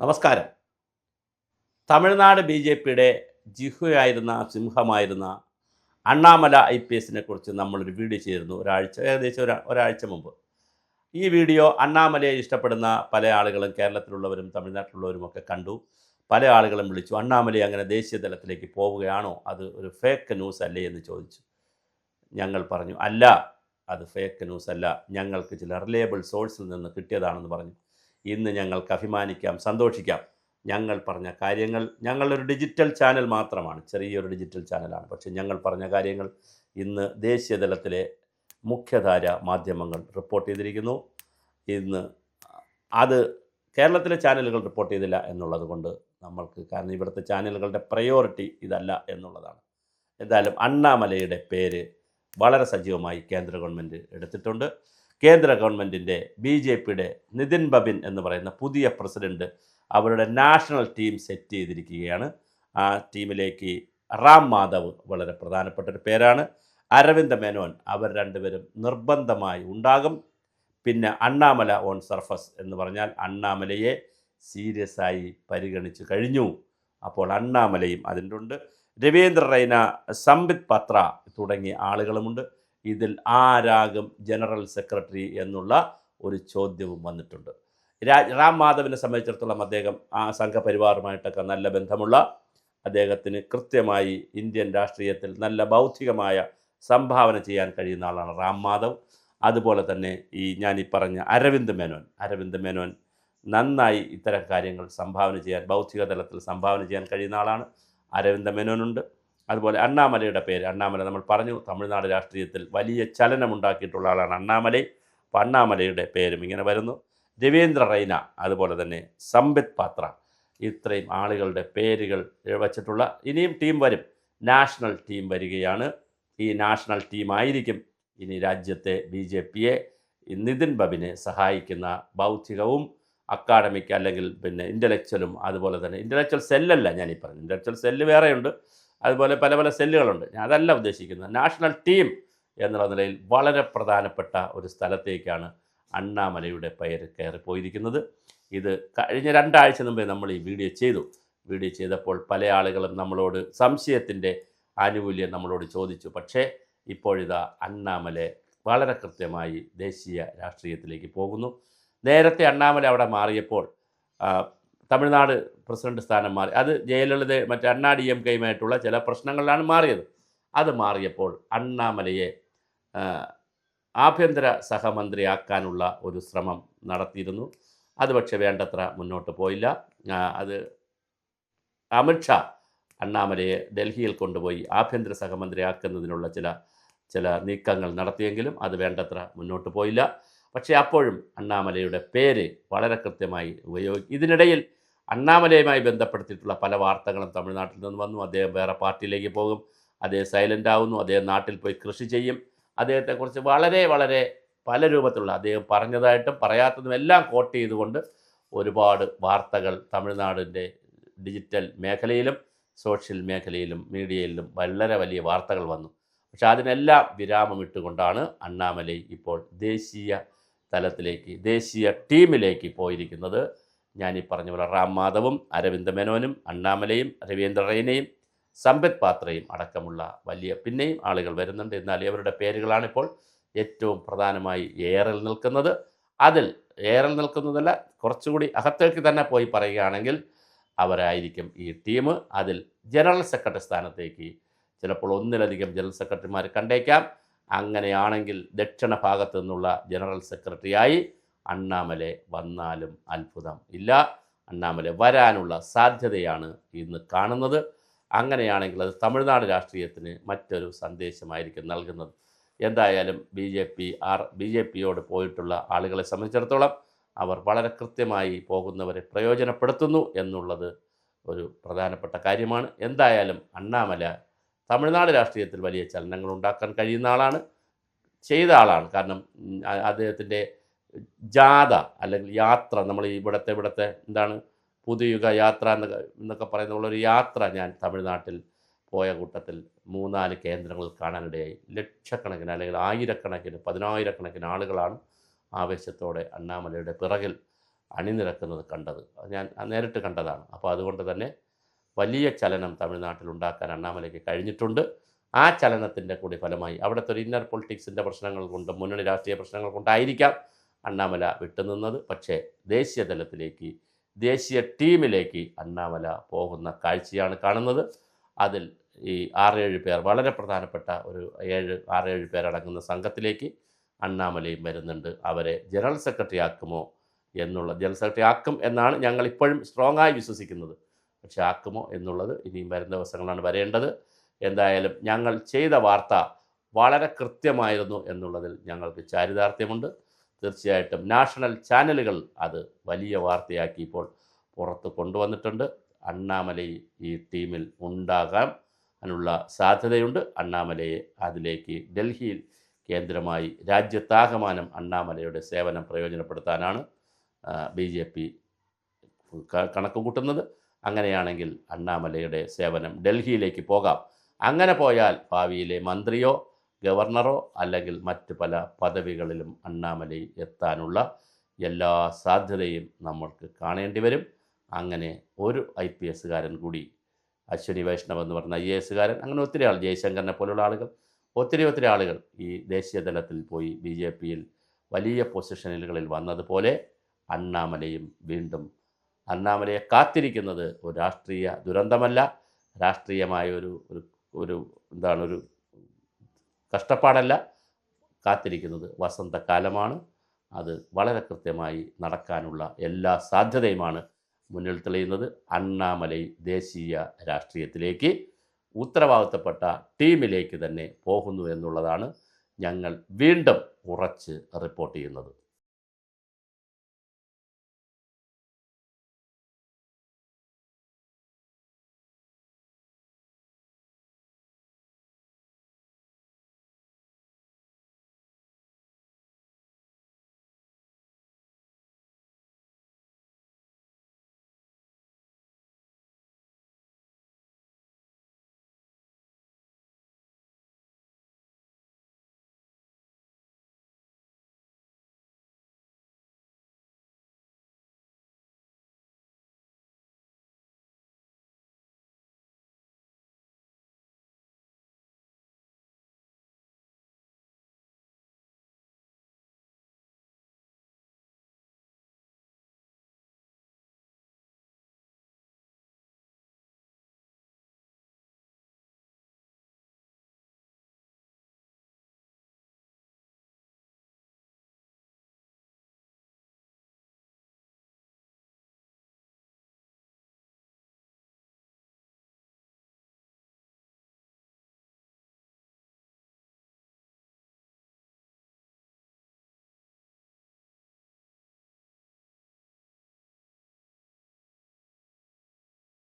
നമസ്കാരം. Tamil Nadu B J പിയുടെ ജിഹുവായിരുന്ന സിംഹമായിരുന്ന അണ്ണാമല IPSനെ കുറിച്ച് നമ്മളൊരു വീഡിയോ ചെയ്തിരുന്നു ഏകദേശം ഒരാഴ്ച മുമ്പ്. ഈ വീഡിയോ അണ്ണാമലയെ ഇഷ്ടപ്പെടുന്ന പല ആളുകളും കേരളത്തിലുള്ളവരും തമിഴ്നാട്ടിലുള്ളവരുമൊക്കെ കണ്ടു. പല ആളുകളും വിളിച്ചു, അണ്ണാമലയെ അങ്ങനെ ദേശീയ തലത്തിലേക്ക് പോവുകയാണോ, അത് ഒരു ഫേക്ക് ന്യൂസ് അല്ലേ എന്ന് ചോദിച്ചു. ഞങ്ങൾ പറഞ്ഞു, അല്ല, അത് ഫേക്ക് ന്യൂസ് അല്ല, ഞങ്ങൾക്ക് ചില റിലയബിൾ സോഴ്സിൽ നിന്ന് കിട്ടിയതാണെന്ന് പറഞ്ഞു. ഇന്ന് ഞങ്ങൾക്ക് അഭിമാനിക്കാം, സന്തോഷിക്കാം. ഞങ്ങൾ പറഞ്ഞ കാര്യങ്ങൾ, ഞങ്ങളൊരു ഡിജിറ്റൽ ചാനൽ മാത്രമാണ്, ചെറിയൊരു ഡിജിറ്റൽ ചാനലാണ്. പക്ഷേ ഞങ്ങൾ പറഞ്ഞ കാര്യങ്ങൾ ഇന്ന് ദേശീയ തലത്തിലെ മുഖ്യധാര മാധ്യമങ്ങൾ റിപ്പോർട്ട് ചെയ്തിരിക്കുന്നു. ഇന്ന് അത് കേരളത്തിലെ ചാനലുകൾ റിപ്പോർട്ട് ചെയ്തില്ല എന്നുള്ളത് കൊണ്ട് നമ്മൾക്ക്, കാരണം ഇവിടുത്തെ ചാനലുകളുടെ പ്രയോറിറ്റി ഇതല്ല എന്നുള്ളതാണ്. എന്തായാലും അണ്ണാമലയുടെ പേര് വളരെ സജീവമായി കേന്ദ്ര ഗവൺമെൻറ് എടുത്തിട്ടുണ്ട്. കേന്ദ്ര ഗവൺമെൻറ്റിൻ്റെ BJPയുടെ നിതിൻ ബബിൻ എന്ന് പറയുന്ന പുതിയ പ്രസിഡൻറ്റ് അവരുടെ നാഷണൽ ടീം സെറ്റ് ചെയ്തിരിക്കുകയാണ്. ആ ടീമിലേക്ക് റാം മാധവ് വളരെ പ്രധാനപ്പെട്ടൊരു പേരാണ്. അരവിന്ദ് മേനോൻ, അവർ രണ്ടുപേരും നിർബന്ധമായി ഉണ്ടാകും. പിന്നെ അണ്ണാമല ഓൺ സർഫസ് എന്ന് പറഞ്ഞാൽ അണ്ണാമലയെ സീരിയസ് ആയി പരിഗണിച്ചു കഴിഞ്ഞു. അപ്പോൾ അണ്ണാമലയും അതിൻ്റെ ഉണ്ട്. രവീന്ദ്ര റൈന, സംബിത് പത്ര തുടങ്ങിയ ആളുകളുമുണ്ട്. ഇതിൽ ആരാകും ജനറൽ സെക്രട്ടറി എന്നുള്ള ഒരു ചോദ്യവും വന്നിട്ടുണ്ട്. റാം മാധവിനെ സംബന്ധിച്ചിടത്തോളം അദ്ദേഹം ആ സംഘപരിവാറുമായിട്ടൊക്കെ നല്ല ബന്ധമുള്ള, അദ്ദേഹത്തിന് കൃത്യമായി ഇന്ത്യൻ രാഷ്ട്രീയത്തിൽ നല്ല ബൗദ്ധികമായ സംഭാവന ചെയ്യാൻ കഴിയുന്ന ആളാണ് റാം മാധവ്. അതുപോലെ തന്നെ ഞാനീ പറഞ്ഞ അരവിന്ദ് മേനോൻ നന്നായി ഇത്തരം കാര്യങ്ങൾ സംഭാവന ചെയ്യാൻ, ബൗദ്ധിക തലത്തിൽ സംഭാവന ചെയ്യാൻ കഴിയുന്ന ആളാണ്. അരവിന്ദ് മേനോനുണ്ട്. അതുപോലെ അണ്ണാമലയുടെ പേര്, അണ്ണാമല നമ്മൾ പറഞ്ഞു, തമിഴ്നാട് രാഷ്ട്രീയത്തിൽ വലിയ ചലനമുണ്ടാക്കിയിട്ടുള്ള ആളാണ് അണ്ണാമലൈ. അപ്പോൾ അണ്ണാമലയുടെ പേരും ഇങ്ങനെ വരുന്നു. രവീന്ദ്ര റൈന, അതുപോലെ തന്നെ സംബിത് പാത്ര, ഇത്രയും ആളുകളുടെ പേരുകൾ വച്ചിട്ടുള്ള ഇനിയും ടീം വരും. നാഷണൽ ടീം വരികയാണ്. ഈ നാഷണൽ ടീമായിരിക്കും ഇനി രാജ്യത്തെ BJPയെ, നിതിൻ ബബിനെ സഹായിക്കുന്ന ബൗദ്ധികവും അക്കാഡമിക് അല്ലെങ്കിൽ പിന്നെ ഇൻ്റലക്ച്വലും, അതുപോലെ തന്നെ ഇൻ്റലക്ച്വൽ സെല്ലല്ല ഞാനീ പറഞ്ഞു, ഇൻ്റലക്ച്വൽ സെല്ല് വേറെയുണ്ട്, അതുപോലെ പല പല സെല്ലുകളുണ്ട്. ഞാൻ അതല്ല ഉദ്ദേശിക്കുന്നത്. നാഷണൽ ടീം എന്നുള്ള നിലയിൽ വളരെ പ്രധാനപ്പെട്ട ഒരു സ്ഥലത്തേക്കാണ് അണ്ണാമലയുടെ പേര് കയറിപ്പോയിരിക്കുന്നത്. ഇത് കഴിഞ്ഞ 2 ആഴ്ച മുമ്പേ നമ്മൾ ഈ വീഡിയോ ചെയ്തപ്പോൾ പല ആളുകളും നമ്മളോട് സംശയത്തിൻ്റെ ആനുകൂല്യം നമ്മളോട് ചോദിച്ചു. പക്ഷേ ഇപ്പോഴിതാ അണ്ണാമല വളരെ കൃത്യമായി ദേശീയ രാഷ്ട്രീയത്തിലേക്ക് പോകുന്നു. നേരത്തെ അണ്ണാമല അവിടെ മാറിയപ്പോൾ തമിഴ്നാട് പ്രസിഡന്റ് സ്ഥാനം മാറി. അത് ജയലളിത മറ്റേ അണ്ണാ DMKയുമായിട്ടുള്ള ചില പ്രശ്നങ്ങളിലാണ് മാറിയത്. അത് മാറിയപ്പോൾ അണ്ണാമലയെ ആഭ്യന്തര സഹമന്ത്രിയാക്കാനുള്ള ഒരു ശ്രമം നടത്തിയിരുന്നു. അത് പക്ഷേ വേണ്ടത്ര മുന്നോട്ട് പോയില്ല. അത് അമിത്ഷാ അണ്ണാമലയെ ഡൽഹിയിൽ കൊണ്ടുപോയി ആഭ്യന്തര സഹമന്ത്രിയാക്കുന്നതിനുള്ള ചില നീക്കങ്ങൾ നടത്തിയെങ്കിലും അത് വേണ്ടത്ര മുന്നോട്ട് പോയില്ല. പക്ഷേ അപ്പോഴും അണ്ണാമലയുടെ പേര് വളരെ കൃത്യമായി ഇതിനിടയിൽ അണ്ണാമലയുമായി ബന്ധപ്പെടുത്തിയിട്ടുള്ള പല വാർത്തകളും തമിഴ്നാട്ടിൽ നിന്ന് വന്നു. അദ്ദേഹം വേറെ പാർട്ടിയിലേക്ക് പോകും, അദ്ദേഹം സൈലൻ്റ് ആവുന്നു, അദ്ദേഹം നാട്ടിൽ പോയി കൃഷി ചെയ്യും. അദ്ദേഹത്തെക്കുറിച്ച് വളരെ വളരെ പല രൂപത്തിലുള്ള, അദ്ദേഹം പറഞ്ഞതായിട്ടും പറയാത്തതും എല്ലാം കോട്ട് ചെയ്തുകൊണ്ട് ഒരുപാട് വാർത്തകൾ തമിഴ്നാടിൻ്റെ ഡിജിറ്റൽ മേഖലയിലും സോഷ്യൽ മേഖലയിലും മീഡിയയിലും വളരെ വലിയ വാർത്തകൾ വന്നു. പക്ഷെ അതിനെല്ലാം വിരാമമിട്ടുകൊണ്ടാണ് അണ്ണാമലൈ ഇപ്പോൾ ദേശീയ തലത്തിലേക്ക്, ദേശീയ ടീമിലേക്ക് പോയിരിക്കുന്നത്. ഞാനീ പറഞ്ഞ പോലെ റാം മാധവും അരവിന്ദ് മേനോനും അണ്ണാമലയും രവീന്ദ്ര റൈനയും സംബിത് പാത്രയും അടക്കമുള്ള വലിയ പിന്നെയും ആളുകൾ വരുന്നുണ്ട്. എന്നാൽ ഇവരുടെ പേരുകളാണിപ്പോൾ ഏറ്റവും പ്രധാനമായി ഏറിൽ നിൽക്കുന്നത്. അതിൽ ഏറിൽ നിൽക്കുന്നതല്ല, കുറച്ചുകൂടി അകത്തേക്ക് തന്നെ പോയി പറയുകയാണെങ്കിൽ അവരായിരിക്കും ഈ ടീം. അതിൽ ജനറൽ സെക്രട്ടറി സ്ഥാനത്തേക്ക് ചിലപ്പോൾ ഒന്നിലധികം ജനറൽ സെക്രട്ടറിമാർ കണ്ടേക്കാം. അങ്ങനെയാണെങ്കിൽ ദക്ഷിണ ഭാഗത്തു നിന്നുള്ള ജനറൽ സെക്രട്ടറിയായി അണ്ണാമല വന്നാലും അത്ഭുതം ഇല്ല. അണ്ണാമല വരാനുള്ള സാധ്യതയാണ് ഇന്ന് കാണുന്നത്. അങ്ങനെയാണെങ്കിൽ അത് തമിഴ്നാട് രാഷ്ട്രീയത്തിന് മറ്റൊരു സന്ദേശമായിരിക്കും നൽകുന്നത്. എന്തായാലും BJPയോട് പോയിട്ടുള്ള ആളുകളെ സംബന്ധിച്ചിടത്തോളം അവർ വളരെ കൃത്യമായി പോകുന്നവരെ പ്രയോജനപ്പെടുത്തുന്നു എന്നുള്ളത് ഒരു പ്രധാനപ്പെട്ട കാര്യമാണ്. എന്തായാലും അണ്ണാമല തമിഴ്നാട് രാഷ്ട്രീയത്തിൽ വലിയ ചലനങ്ങൾ ഉണ്ടാക്കാൻ കഴിയുന്ന ആളാണ്, ചെയ്ത ആളാണ്. കാരണം അദ്ദേഹത്തിൻ്റെ ജാഥ അല്ലെങ്കിൽ യാത്ര, നമ്മൾ ഇവിടുത്തെ എന്താണ് പുതുയുഗ യാത്ര എന്നൊക്കെ പറയുന്നുള്ളൊരു യാത്ര ഞാൻ തമിഴ്നാട്ടിൽ പോയ കൂട്ടത്തിൽ 3-4 കേന്ദ്രങ്ങളിൽ കാണാനിടയായി. ലക്ഷക്കണക്കിന് അല്ലെങ്കിൽ ആയിരക്കണക്കിന് 10,000-കണക്കിന് ആളുകളാണ് ആവേശത്തോടെ അണ്ണാമലയുടെ പിറകിൽ അണിനിരക്കുന്നത് കണ്ടത്. ഞാൻ നേരിട്ട് കണ്ടതാണ്. അപ്പോൾ അതുകൊണ്ട് തന്നെ വലിയ ചലനം തമിഴ്നാട്ടിൽ ഉണ്ടാക്കാൻ അണ്ണാമലയ്ക്ക് കഴിഞ്ഞിട്ടുണ്ട്. ആ ചലനത്തിൻ്റെ കൂടി ഫലമായി അവിടുത്തെ ഒരു ഇന്നർ പൊളിറ്റിക്സിൻ്റെ പ്രശ്നങ്ങൾ കൊണ്ടും മുന്നണി രാഷ്ട്രീയ പ്രശ്നങ്ങൾ കൊണ്ടായിരിക്കാം അണ്ണാമല വിട്ടുനിന്നത്. പക്ഷേ ദേശീയ തലത്തിലേക്ക്, ദേശീയ ടീമിലേക്ക് അണ്ണാമല പോകുന്ന കാഴ്ചയാണ് കാണുന്നത്. അതിൽ ഈ 6-7 പേർ, വളരെ പ്രധാനപ്പെട്ട ഒരു 6-7 പേരടങ്ങുന്ന സംഘത്തിലേക്ക് അണ്ണാമലയും വരുന്നുണ്ട്. അവരെ ജനറൽ സെക്രട്ടറി ആക്കുമോ ജനറൽ സെക്രട്ടറി ആക്കും എന്നാണ് ഞങ്ങൾ ഇപ്പോഴും സ്ട്രോങ് ആയി വിശ്വസിക്കുന്നത്. പക്ഷേ ആക്കുമോ എന്നുള്ളത് ഇനിയും വരുന്ന ദിവസങ്ങളാണ് വരേണ്ടത്. എന്തായാലും ഞങ്ങൾ ചെയ്ത വാർത്ത വളരെ കൃത്യമായിരുന്നു എന്നുള്ളതിൽ ഞങ്ങൾക്ക് ചാരിതാർത്ഥ്യമുണ്ട്. തീർച്ചയായിട്ടും നാഷണൽ ചാനലുകൾ അത് വലിയ വാർത്തയാക്കി ഇപ്പോൾ പുറത്ത് കൊണ്ടുവന്നിട്ടുണ്ട്. അണ്ണാമല ഈ ടീമിൽ ഉണ്ടാകാനുള്ള സാധ്യതയുണ്ട്. അണ്ണാമലയെ അതിലേക്ക് ഡൽഹിയിൽ കേന്ദ്രമായി രാജ്യത്താകമാനം അണ്ണാമലയുടെ സേവനം പ്രയോജനപ്പെടുത്താനാണ് BJP കണക്ക് കൂട്ടുന്നത്. അങ്ങനെയാണെങ്കിൽ അണ്ണാമലയുടെ സേവനം ഡൽഹിയിലേക്ക് പോകാം. അങ്ങനെ പോയാൽ ഭാവിയിലെ മന്ത്രിയോ ഗവർണറോ അല്ലെങ്കിൽ മറ്റ് പല പദവികളിലും അണ്ണാമലൈ എത്താനുള്ള എല്ലാ സാധ്യതയും നമ്മൾക്ക് കാണേണ്ടി വരും. അങ്ങനെ ഒരു IPS കൂടി, അശ്വനി വൈഷ്ണവ് എന്ന് പറഞ്ഞ IAS, അങ്ങനെ ഒത്തിരി ആൾ, ജയശങ്കറിനെ പോലുള്ള ആളുകൾ, ഒത്തിരി ആളുകൾ ഈ ദേശീയ തലത്തിൽ പോയി BJPയിൽ വലിയ പൊസിഷനുകളിൽ വന്നതുപോലെ അണ്ണാമലയും വീണ്ടും, അണ്ണാമലയെ കാത്തിരിക്കുന്നത് ഒരു രാഷ്ട്രീയ ദുരന്തമല്ല, രാഷ്ട്രീയമായ ഒരു കഷ്ടപ്പാടല്ല, കാത്തിരിക്കുന്നത് വസന്തകാലമാണ്. അത് വളരെ കൃത്യമായി നടക്കാനുള്ള എല്ലാ സാധ്യതയുമാണ് മുന്നിൽ തെളിയുന്നത്. അണ്ണാമലൈ ദേശീയ രാഷ്ട്രീയത്തിലേക്ക്, ഉത്തരവാദിത്തപ്പെട്ട ടീമിലേക്ക് തന്നെ പോകുന്നു എന്നുള്ളതാണ് ഞങ്ങൾ വീണ്ടും ഉറച്ച് റിപ്പോർട്ട് ചെയ്യുന്നത്.